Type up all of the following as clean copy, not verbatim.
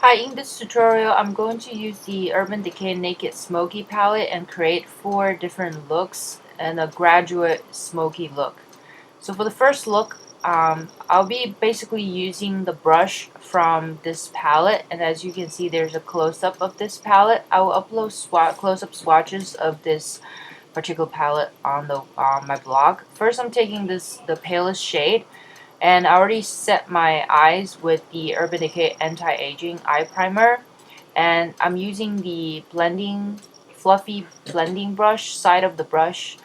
Hi, in this tutorial, I'm going to use the Urban Decay Naked Smoky palette and create 4 different looks and a graduate smoky look. So for the first look, I'll be basically using the brush from this palette, and as you can see, there's a close-up of this palette. I will upload close-up swatches of this particular palette on my blog. First, I'm taking the palest shade. And I already set my eyes with the Urban Decay Anti-Aging Eye Primer. And I'm using the fluffy blending brush, side of the brush,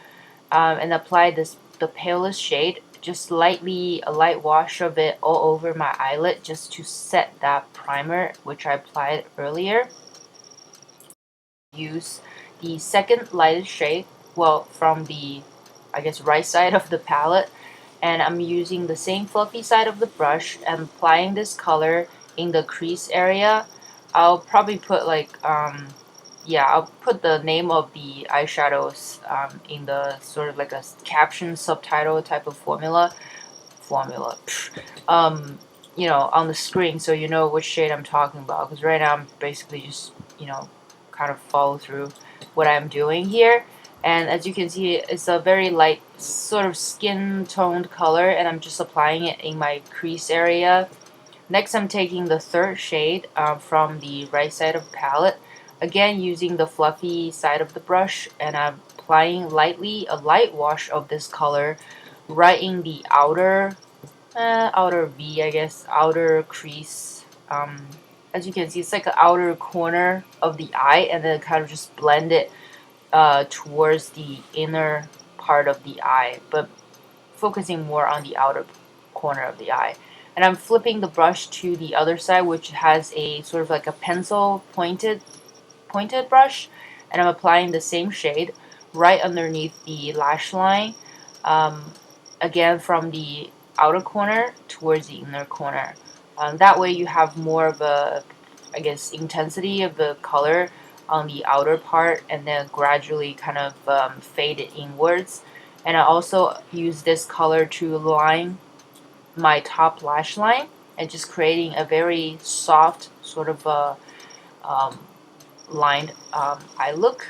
and apply the palest shade, just a light wash of it all over my eyelid just to set that primer, which I applied earlier. Use the second lightest shade, well, from the, I guess, right side of the palette, and I'm using the same fluffy side of the brush and applying this color in the crease area. I'll probably put yeah, I'll put the name of the eyeshadows in the sort of like a caption subtitle type of formula on the screen, so you know which shade I'm talking about, because right now I'm basically just kind of follow through what I'm doing here. And as you can see, it's a very light sort of skin toned color, and I'm just applying it in my crease area. Next, I'm taking the third shade from the right side of the palette, again using the fluffy side of the brush, and I'm applying a light wash of this color right in the outer V, I guess, outer crease. As you can see, it's like an outer corner of the eye, and then kind of just blend it towards the inner part of the eye, but focusing more on the outer corner of the eye. And I'm flipping the brush to the other side, which has a sort of like a pencil pointed brush, and I'm applying the same shade right underneath the lash line, um, again from the outer corner towards the inner corner. That way you have more of a, I guess, intensity of the color on the outer part, and then gradually kind of fade it inwards. And I also use this color to line my top lash line, and just creating a very soft sort of um, lined eye look.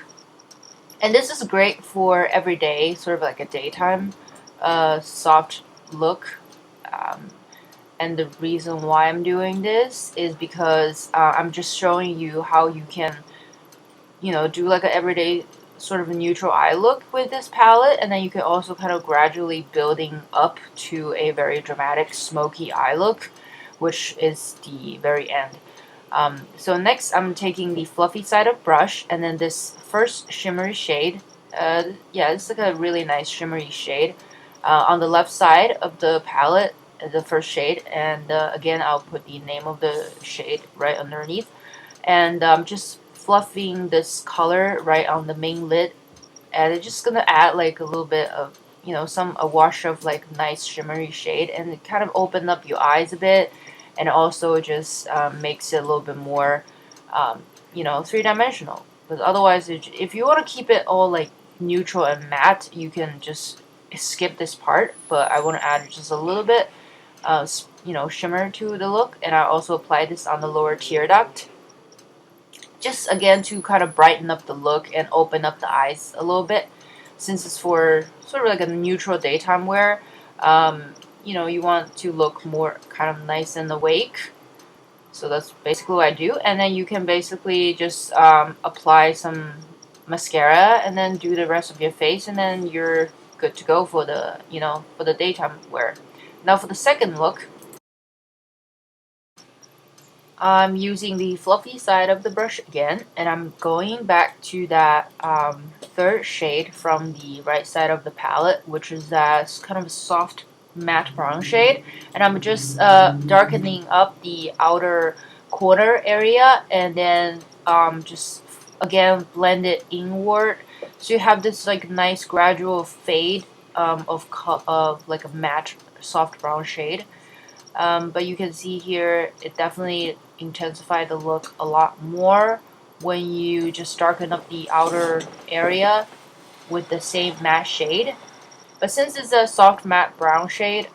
And this is great for everyday, sort of like a daytime soft look. Um, and the reason why I'm doing this is because I'm just showing you how you can, do like an everyday sort of a neutral eye look with this palette, and then you can also kind of gradually building up to a very dramatic smoky eye look, which is the very end. So next, I'm taking the fluffy side of brush, and then this first shimmery shade. Yeah, it's like a really nice shimmery shade on the left side of the palette, the first shade, and again, I'll put the name of the shade right underneath, and just fluffing this color right on the main lid, and it's just gonna add like a little bit of a wash of like nice shimmery shade, and it kind of open up your eyes a bit, and also just makes it a little bit more three-dimensional. Because otherwise, if you want to keep it all like neutral and matte, you can just skip this part, but I want to add just a little bit shimmer to the look, and I also apply this on the lower tear duct, just again to kind of brighten up the look and open up the eyes a little bit, since it's for sort of like a neutral daytime wear. You want to look more kind of nice and awake, so that's basically what I do. And then you can basically just apply some mascara and then do the rest of your face, and then you're good to go for the daytime wear. Now for the second look, I'm using the fluffy side of the brush again, and I'm going back to that third shade from the right side of the palette, which is that kind of soft matte brown shade, and I'm just darkening up the outer corner area, and then just again blend it inward, so you have this like nice gradual fade of like a matte soft brown shade. But you can see here, it definitely intensified the look a lot more when you just darken up the outer area with the same matte shade. But since it's a soft matte brown shade,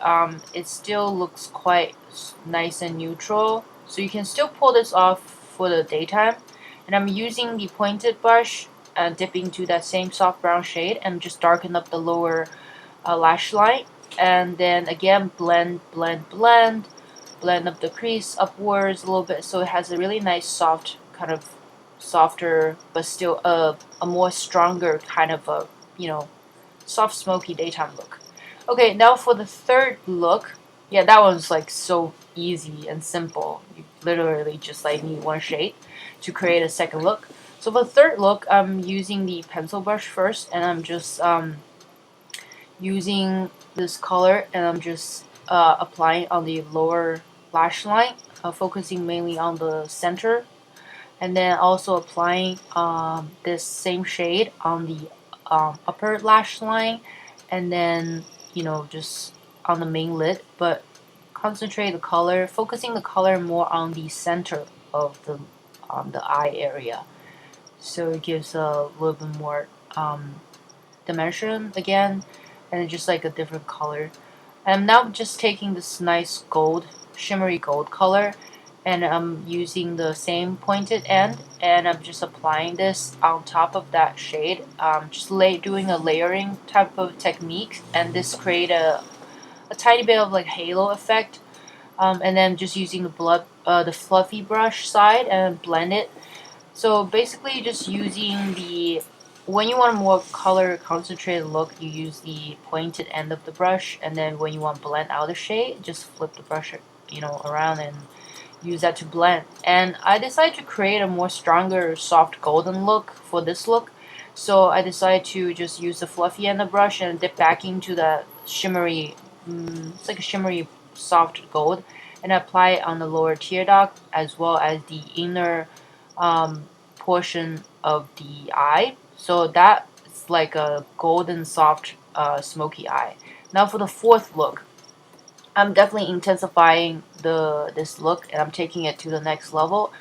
it still looks quite nice and neutral. So you can still pull this off for the daytime. And I'm using the pointed brush and dipping into that same soft brown shade and just darken up the lower lash line. And then again, blend up the crease upwards a little bit so it has a really nice soft kind of softer but still a more stronger kind of a, you know, soft smoky daytime look. Okay, now for the third look. Yeah, that one's like so easy and simple. You literally just like need one shade to create a second look. So for the third look, I'm using the pencil brush first, and I'm just using this color, and I'm just applying on the lower lash line, focusing mainly on the center, and then also applying this same shade on the upper lash line, and then, you know, just on the main lid, but concentrate the color, focusing the color more on the center of the eye area, so it gives a little bit more dimension again, and just like a different color. I'm now just taking this nice gold, shimmery gold color, and I'm using the same pointed end, and I'm just applying this on top of that shade, just doing a layering type of technique, and this create a tiny bit of like halo effect, and then just using the fluffy brush side and blend it. So basically just using when you want a more color concentrated look, you use the pointed end of the brush, and then when you want to blend out the shade, just flip the brush, you know, around and use that to blend. And I decided to create a more stronger soft golden look for this look. So I decided to just use the fluffy end of the brush and dip back into the shimmery, it's like a shimmery soft gold, and apply it on the lower tear duct as well as the inner portion of the eye. So that's like a golden soft smoky eye. Now for the fourth look, I'm definitely intensifying this look, and I'm taking it to the next level.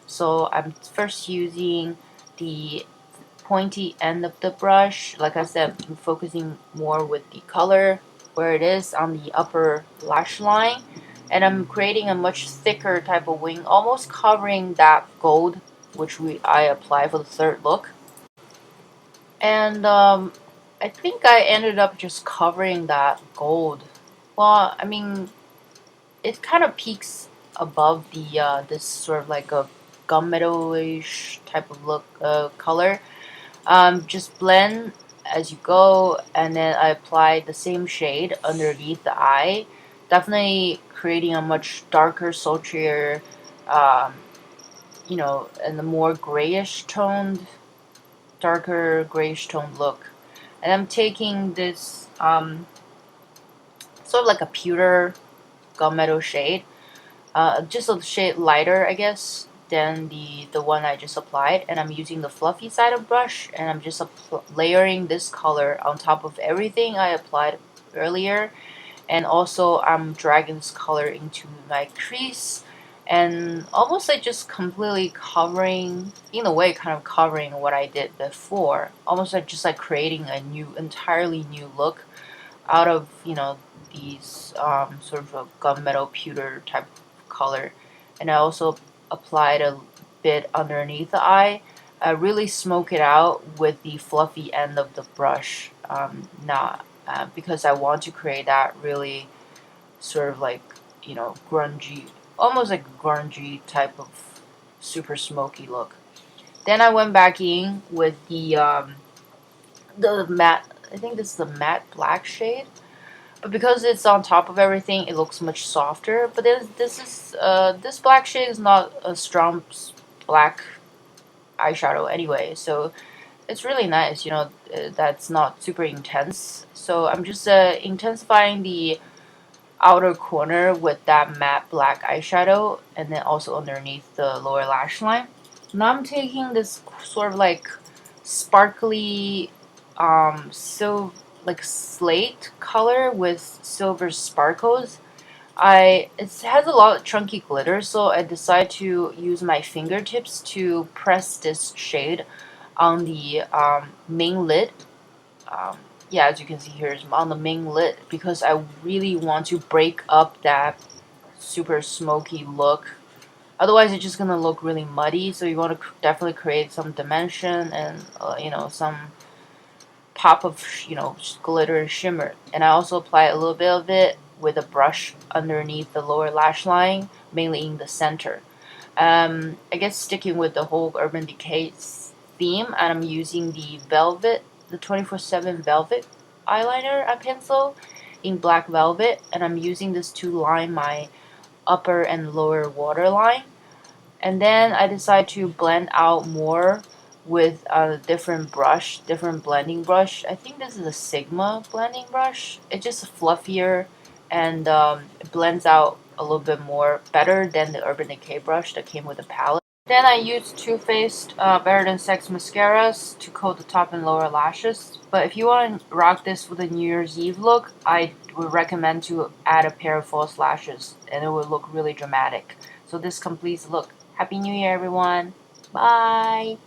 So I'm first using the pointy end of the brush. Like I said, I'm focusing more with the color where it is on the upper lash line, and I'm creating a much thicker type of wing, almost covering that gold which I apply for the third look. And I think I ended up just covering that gold. Well, I mean, it kind of peaks above the this sort of like a gunmetal-ish type of look color. Just blend as you go, and then I apply the same shade underneath the eye, definitely creating a much darker, sultrier, um, you know, and the more grayish toned, darker grayish toned look. And I'm taking this sort of like a pewter gunmetal shade, just a shade lighter, I guess, than the one I just applied. And I'm using the fluffy side of brush, and I'm just layering this color on top of everything I applied earlier. And also I'm dragging this color into my crease, and almost like just completely covering, in a way, kind of covering what I did before. Almost like just like creating a entirely new look out of, you know, these sort of a gunmetal pewter type of color. And I also applied a bit underneath the eye. I really smoke it out with the fluffy end of the brush, not because I want to create that really sort of like, you know, grungy, almost like grungy type of super smoky look. Then I went back in with the matte. I think this is the matte black shade, but because it's on top of everything, it looks much softer. But this black shade is not a strong black eyeshadow anyway, so it's really nice. You know, that's not super intense. So I'm just intensifying the outer corner with that matte black eyeshadow, and then also underneath the lower lash line. Now I'm taking this sort of like sparkly, like slate color with silver sparkles. It has a lot of chunky glitter, so I decided to use my fingertips to press this shade on the main lid. Um, yeah, as you can see here, is on the main lid, because I really want to break up that super smoky look Otherwise, it's just gonna look really muddy. So you want to definitely create some dimension and you know, some pop of glitter and shimmer. And I also apply a little bit of it with a brush underneath the lower lash line, mainly in the center. I guess sticking with the whole Urban Decay theme, and I'm using the Velvet, the 24/7 Velvet eyeliner and pencil in Black Velvet, and I'm using this to line my upper and lower waterline. And then I decide to blend out more with a different brush, different blending brush. I think this is a Sigma blending brush. It's just fluffier and it blends out a little bit more better than the Urban Decay brush that came with the palette. Then I use Too Faced Better Than Sex mascaras to coat the top and lower lashes. But if you want to rock this for the New Year's Eve look, I would recommend to add a pair of false lashes, and it will look really dramatic. So this completes the look. Happy New Year, everyone. Bye.